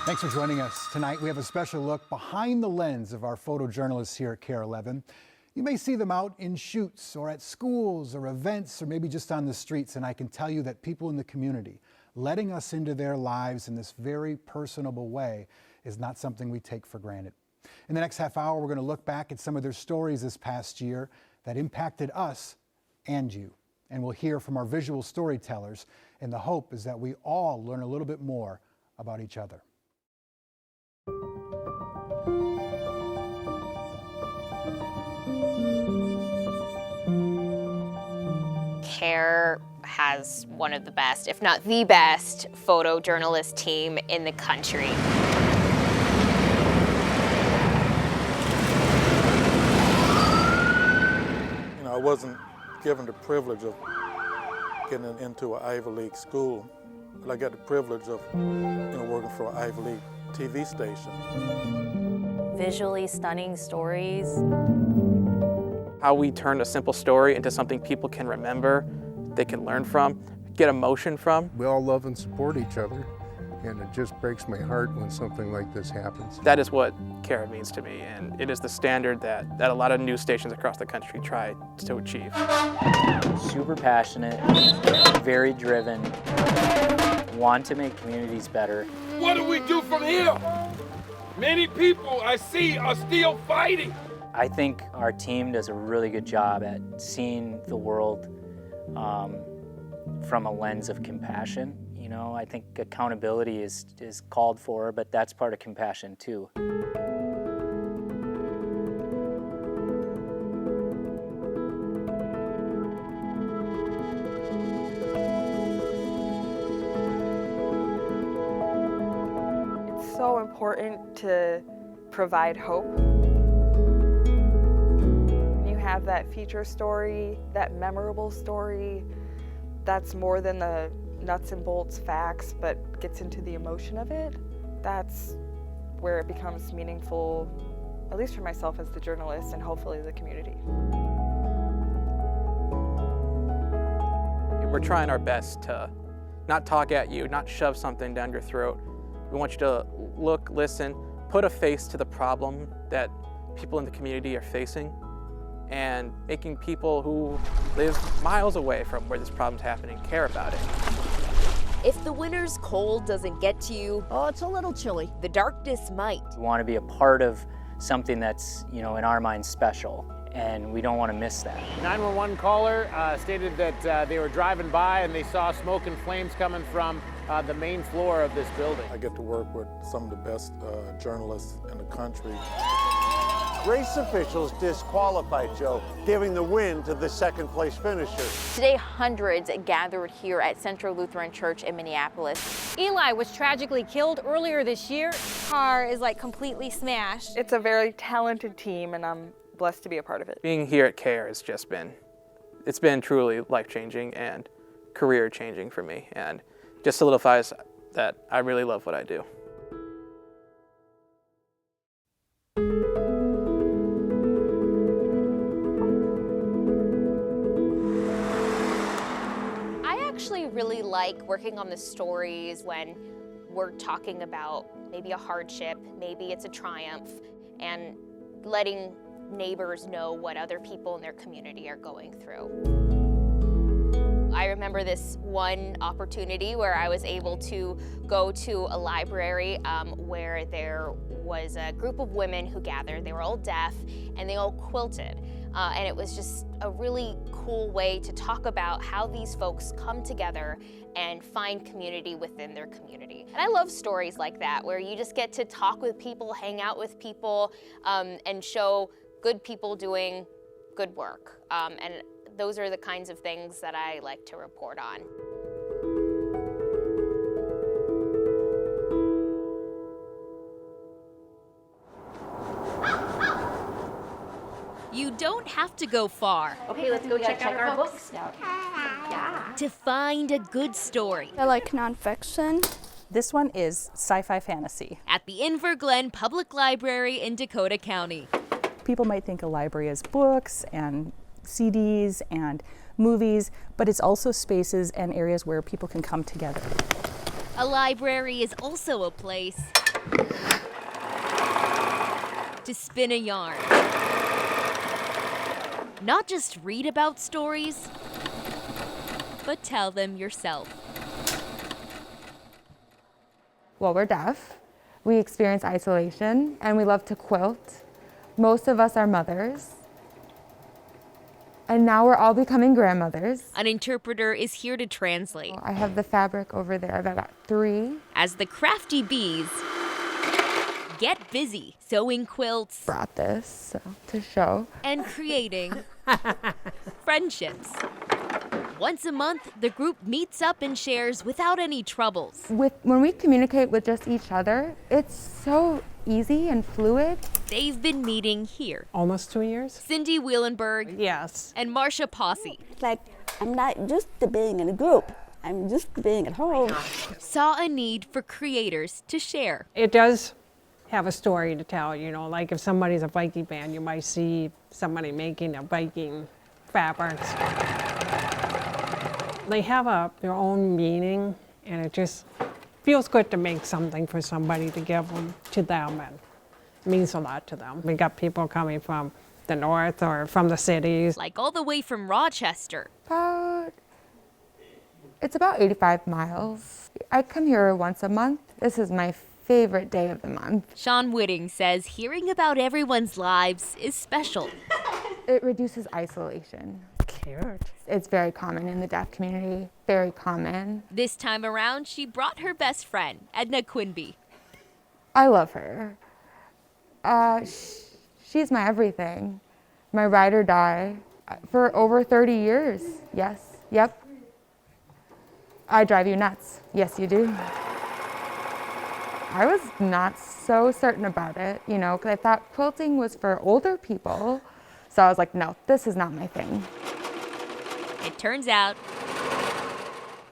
Thanks for joining us. Tonight we have a special look behind the lens of our photojournalists here at KARE 11. You may see them out in shoots or at schools or events or maybe just on the streets, and I can tell you that people in the community letting us into their lives in this very personable way is not something we take for granted. In the next half hour, we're going to look back at some of their stories this past year that impacted us and you. And we'll hear from our visual storytellers, and the hope is that we all learn a little bit more about each other. KARE has one of the best, if not the best, photojournalist team in the country. I wasn't given the privilege of getting into an Ivy League school, but I got the privilege of working for an Ivy League TV station. Visually stunning stories. How we turn a simple story into something people can remember, they can learn from, get emotion from. We all love and support each other, and it just breaks my heart when something like this happens. That is what KARE means to me, and it is the standard that a lot of news stations across the country try to achieve. Super passionate, very driven, want to make communities better. What do we do from here? Many people I see are still fighting. I think our team does a really good job at seeing the world from a lens of compassion. I think accountability is called for, but that's part of compassion too. It's so important to provide hope. Have that feature story, that memorable story, that's more than the nuts and bolts facts, but gets into the emotion of it. That's where it becomes meaningful, at least for myself as the journalist and hopefully the community. We're trying our best to not talk at you, not shove something down your throat. We want you to look, listen, put a face to the problem that people in the community are facing, and making people who live miles away from where this problem's happening care about it. If the winter's cold doesn't get to you, oh, it's a little chilly, the darkness might. We want to be a part of something that's, in our minds special, and we don't want to miss that. 911 caller stated that they were driving by and they saw smoke and flames coming from the main floor of this building. I get to work with some of the best journalists in the country. Race officials disqualified Joe, giving the win to the second place finisher. Today, hundreds gathered here at Central Lutheran Church in Minneapolis. Eli was tragically killed earlier this year. Car is completely smashed. It's a very talented team, and I'm blessed to be a part of it. Being here at KARE has just it's been truly life-changing and career-changing for me, and just solidifies that I really love what I do. Really like working on the stories when we're talking about maybe a hardship, maybe it's a triumph, and letting neighbors know what other people in their community are going through. I remember this one opportunity where I was able to go to a library where there was a group of women who gathered. They were all deaf and they all quilted. And it was just a really cool way to talk about how these folks come together and find community within their community. And I love stories like that, where you just get to talk with people, hang out with people, and show good people doing good work. And those are the kinds of things that I like to report on. You don't have to go far. Okay, let's go check out our books now. Yeah. To find a good story. I like nonfiction. This one is sci-fi fantasy. At the Inver Glen Public Library in Dakota County. People might think a library is books and CDs and movies, but it's also spaces and areas where people can come together. A library is also a place to spin a yarn. Not just read about stories, but tell them yourself. Well, we're deaf. We experience isolation, and we love to quilt. Most of us are mothers. And now we're all becoming grandmothers. An interpreter is here to translate. I have the fabric over there. I've got 3. As the crafty bees get busy sewing quilts. Brought this to show. And creating friendships. Once a month, the group meets up and shares without any troubles. When we communicate with just each other, it's so easy and fluid. They've been meeting here. Almost 2 years. Cindy Wheelenberg. Yes. And Marcia Posse. It's like I'm not used to being in a group. I'm used to being at home. Saw a need for creators to share. It does have a story to tell, you know, like if somebody's a Viking band, you might see somebody making a Viking fabrics. They have their own meaning, and it just feels good to make something for somebody to give them to them, and it means a lot to them. We got people coming from the north or from the cities. Like all the way from Rochester. It's about 85 miles. I come here once a month. This is my favorite day of the month. Sean Whitting says hearing about everyone's lives is special. It reduces isolation. Cute. It's very common in the deaf community, very common. This time around, she brought her best friend, Edna Quinby. I love her. She's my everything, my ride or die for over 30 years. Yes, yep. I drive you nuts. Yes, you do. I was not so certain about it, you know, because I thought quilting was for older people. So I was like, no, this is not my thing. It turns out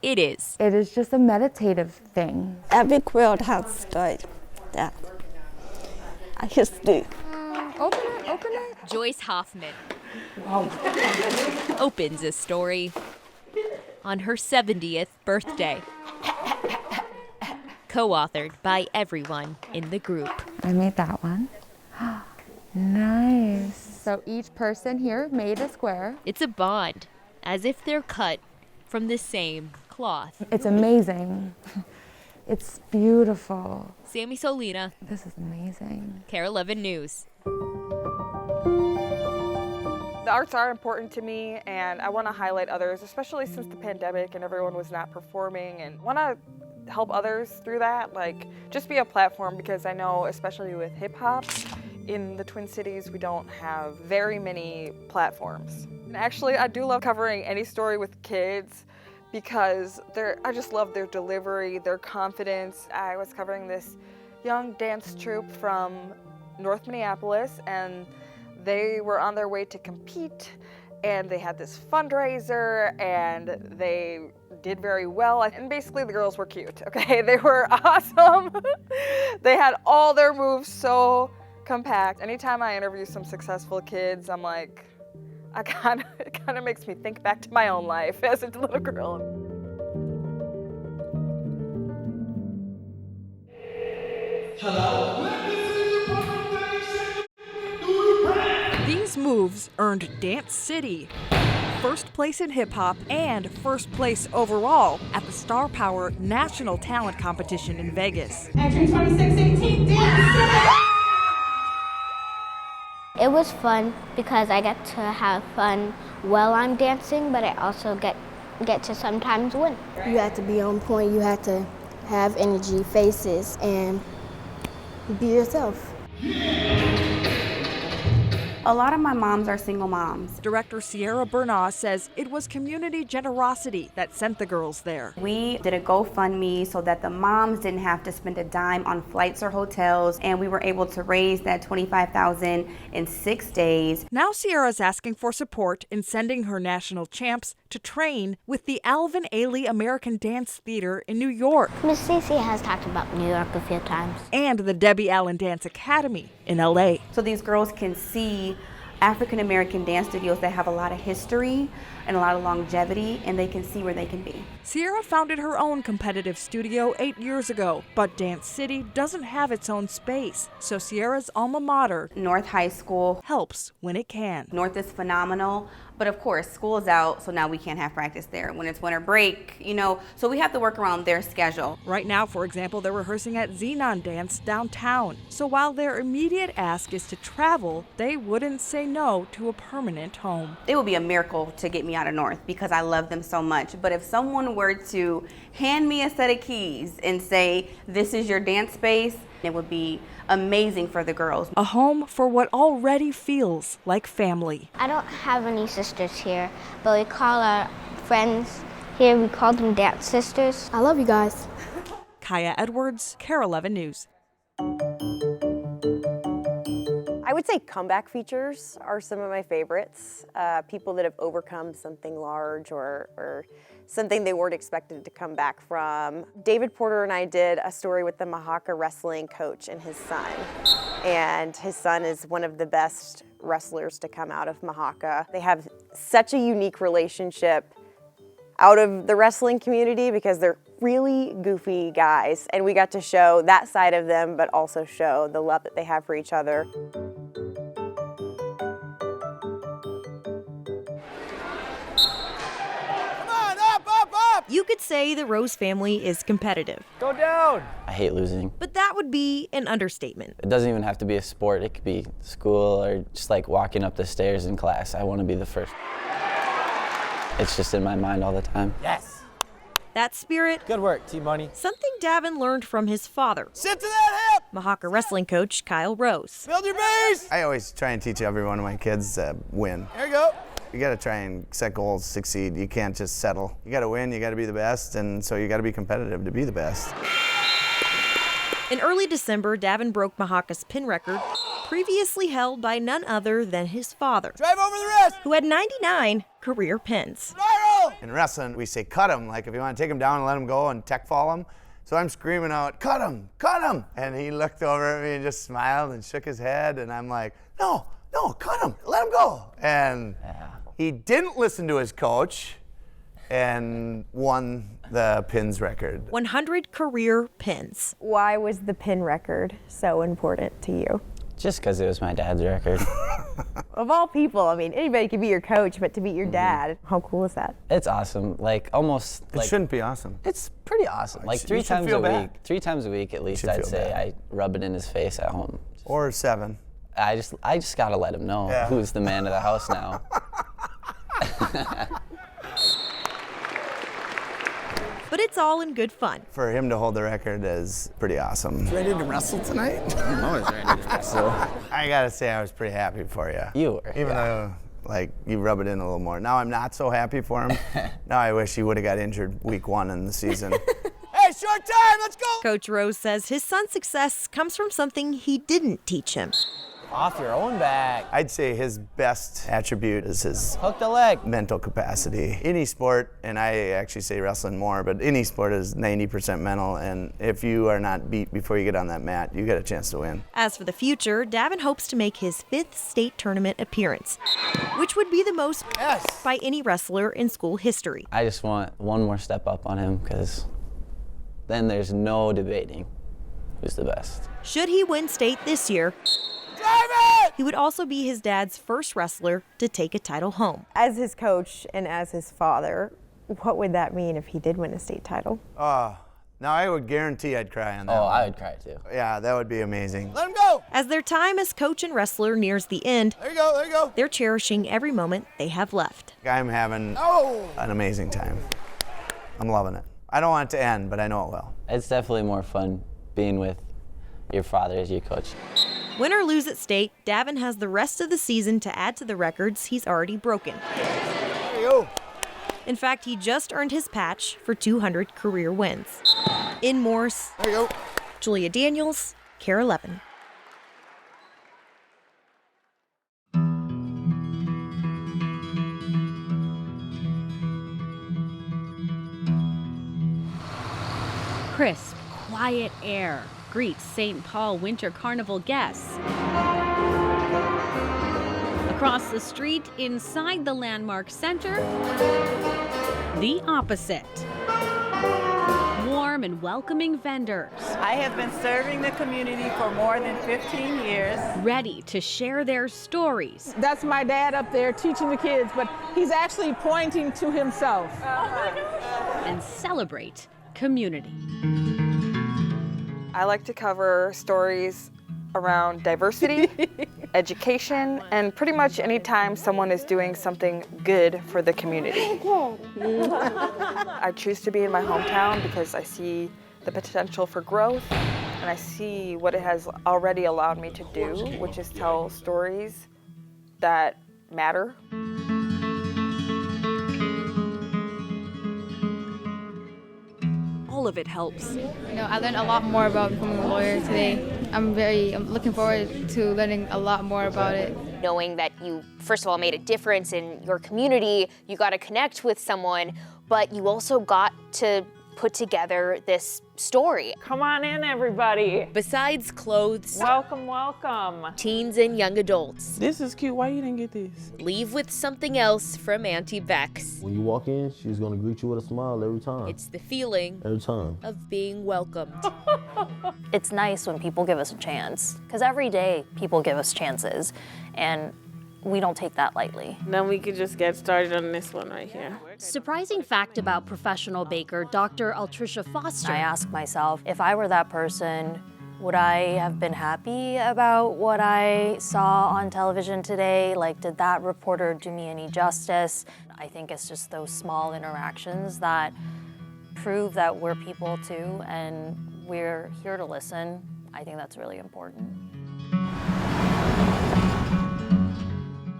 it is. It is just a meditative thing. Every quilt has a story. Yeah. I just do. Open it. Joyce Hoffman opens a story on her 70th birthday. Co-authored by everyone in the group. I made that one. Nice. So each person here made a square. It's a bond, as if they're cut from the same cloth. It's amazing. It's beautiful. Sammy Solina. This is amazing. KARE 11 News. The arts are important to me, and I want to highlight others, especially since the pandemic and everyone was not performing, and want to help others through that, like just be a platform, because I know especially with hip hop in the Twin Cities we don't have very many platforms. And actually I do love covering any story with kids because I just love their delivery, their confidence. I was covering this young dance troupe from North Minneapolis, and they were on their way to compete, and they had this fundraiser, and they did very well. And basically the girls were cute, okay? They were awesome. They had all their moves so compact. Anytime I interview some successful kids, I'm like, it kind of makes me think back to my own life as a little girl. These moves earned Dance City first place in hip hop and first place overall at the Star Power National Talent Competition in Vegas. Entry 2618 Dance. It was fun because I get to have fun while I'm dancing, but I also get to sometimes win. You have to be on point, you have to have energy, faces, and be yourself. A lot of my moms are single moms. Director Sierra Bernaz says it was community generosity that sent the girls there. We did a GoFundMe so that the moms didn't have to spend a dime on flights or hotels, and we were able to raise that $25,000 in 6 days. Now Sierra's asking for support in sending her national champs to train with the Alvin Ailey American Dance Theater in New York. Miss Stacey has talked about New York a few times. And the Debbie Allen Dance Academy in LA. So these girls can see African American dance studios that have a lot of history and a lot of longevity, and they can see where they can be. Sierra founded her own competitive studio 8 years ago, but Dance City doesn't have its own space, so Sierra's alma mater, North High School, helps when it can. North is phenomenal, but of course, school is out, so now we can't have practice there. When it's winter break, you know, so we have to work around their schedule. Right now, for example, they're rehearsing at Xenon Dance downtown. So while their immediate ask is to travel, they wouldn't say no to a permanent home. It would be a miracle to get me out of North because I love them so much. But if someone were to hand me a set of keys and say, this is your dance space, it would be amazing for the girls. A home for what already feels like family. I don't have any sisters here, but we call our friends here, we call them Dance Sisters. I love you guys. Kaya Edwards, KARE 11 News. I would say comeback features are some of my favorites. People that have overcome something large or something they weren't expected to come back from. David Porter and I did a story with the Mahaka wrestling coach and his son. And his son is one of the best wrestlers to come out of Mahaka. They have such a unique relationship out of the wrestling community because they're really goofy guys. And we got to show that side of them, but also show the love that they have for each other. You could say the Rose family is competitive. Go down! I hate losing. But that would be an understatement. It doesn't even have to be a sport. It could be school or just like walking up the stairs in class. I want to be the first. It's just in my mind all the time. Yes! That spirit. Good work, T-Money. Something Davin learned from his father. Sit to that hip! Mahaka wrestling coach Kyle Rose. Build your base! I always try and teach every one of my kids to win. There you go. You gotta try and set goals, succeed. You can't just settle. You gotta win, you gotta be the best, and so you gotta be competitive to be the best. In early December, Davin broke Mahaka's pin record, previously held by none other than his father. Drive over the rest! Who had 99 career pins. In wrestling, we say cut him, like if you wanna take him down and let him go and tech fall him. So I'm screaming out, cut him, cut him! And he looked over at me and just smiled and shook his head, and I'm like, no, cut him, let him go. And he didn't listen to his coach and won the pins record. 100 career pins. Why was the pin record so important to you? Just because it was my dad's record. Of all people, I mean, anybody could be your coach, but to beat your dad, how cool is that? It's awesome. Like almost. It shouldn't be awesome. It's pretty awesome. Like three times a week at least, I'd say I rub it in his face at home. Or 7. I just gotta let him know who's the man of the house now. But it's all in good fun. For him to hold the record is pretty awesome. Ready to wrestle tonight? I'm always ready to wrestle. I gotta say I was pretty happy for you. You were. Even though, like, you rub it in a little more. Now I'm not so happy for him. Now I wish he would have got injured week 1 in the season. Hey, short time, let's go! Coach Rose says his son's success comes from something he didn't teach him. Off your own back. I'd say his best attribute is his hook the leg. Mental capacity. Any sport, and I actually say wrestling more, but any sport is 90% mental, and if you are not beat before you get on that mat, you get a chance to win. As for the future, Davin hopes to make his 5th state tournament appearance, which would be the most by any wrestler in school history. I just want one more step up on him because then there's no debating who's the best. Should he win state this year, he would also be his dad's first wrestler to take a title home. As his coach and as his father, what would that mean if he did win a state title? Now I would guarantee I'd cry on that. Oh, I would cry too. Yeah, that would be amazing. Let him go! As their time as coach and wrestler nears the end, there you go. They're cherishing every moment they have left. I'm having an amazing time. I'm loving it. I don't want it to end, but I know it will. It's definitely more fun being with your father as your coach. Win or lose at state, Davin has the rest of the season to add to the records he's already broken. There you go. In fact, he just earned his patch for 200 career wins. In Morse, there you go. Julia Daniels, KARE 11. Crisp, quiet air greets St. Paul Winter Carnival guests Across the street, inside the Landmark Center, the opposite. Warm and welcoming vendors. I have been serving the community for more than 15 years. Ready to share their stories. That's my dad up there teaching the kids, but he's actually pointing to himself. And celebrate community. I like to cover stories around diversity, education, and pretty much anytime someone is doing something good for the community. I choose to be in my hometown because I see the potential for growth, and I see what it has already allowed me to do, which is tell stories that matter. All of it helps. I learned a lot more about becoming a lawyer today. I'm looking forward to learning a lot more about it. Knowing that you, first of all, made a difference in your community, you got to connect with someone, but you also got to put together this story. Come on in, everybody. Besides clothes, welcome, welcome. Teens and young adults. This is cute. Why you didn't get this? Leave with something else from Auntie Bex. When you walk in, she's gonna greet you with a smile every time. It's the feeling every time of being welcomed. It's nice when people give us a chance, because every day people give us chances, and we don't take that lightly. Then we could just get started on this one right here. Surprising fact about professional baker Dr. Altricia Foster. I ask myself, if I were that person, would I have been happy about what I saw on television today? Like, did that reporter do me any justice? I think it's just those small interactions that prove that we're people too, and we're here to listen. I think that's really important.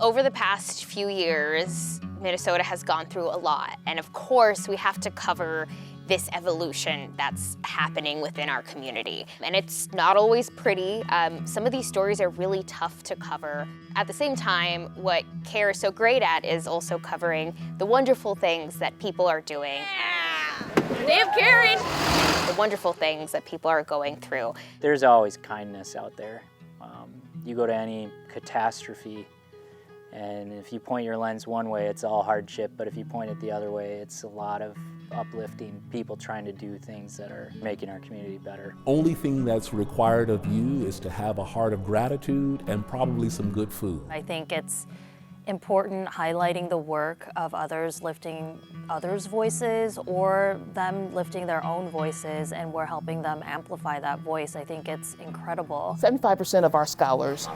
Over the past few years, Minnesota has gone through a lot. And of course, we have to cover this evolution that's happening within our community. And it's not always pretty. Some of these stories are really tough to cover. At the same time, what CARE is so great at is also covering the wonderful things that people are doing. Dave Karen! The wonderful things that people are going through. There's always kindness out there. You go to any catastrophe, and if you point your lens one way, it's all hardship, but if you point it the other way, it's a lot of uplifting people trying to do things that are making our community better. Only thing that's required of you is to have a heart of gratitude and probably some good food. I think it's important highlighting the work of others, lifting others' voices, or them lifting their own voices, and we're helping them amplify that voice. I think it's incredible. 75% of our scholars,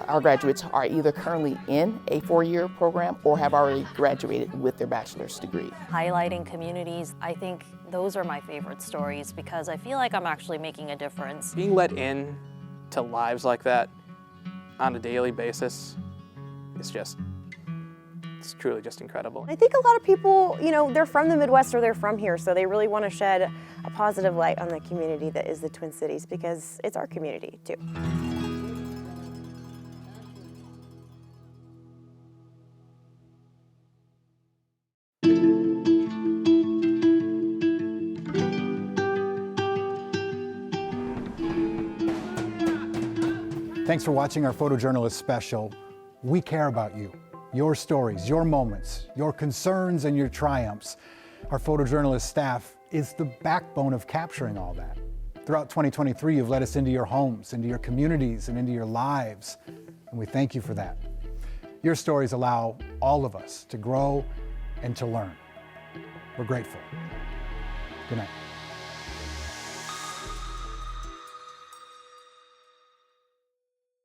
our graduates, are either currently in a four-year program or have already graduated with their bachelor's degree. Highlighting communities, I think those are my favorite stories because I feel like I'm actually making a difference. Being let in to lives like that on a daily basis is it's truly just incredible. I think a lot of people, they're from the Midwest or they're from here, so they really want to shed a positive light on the community that is the Twin Cities because it's our community too. Thanks for watching our Photojournalist special. We care about you. Your stories, your moments, your concerns, and your triumphs. Our photojournalist staff is the backbone of capturing all that. Throughout 2023, you've let us into your homes, into your communities, and into your lives, and we thank you for that. Your stories allow all of us to grow and to learn. We're grateful. Good night.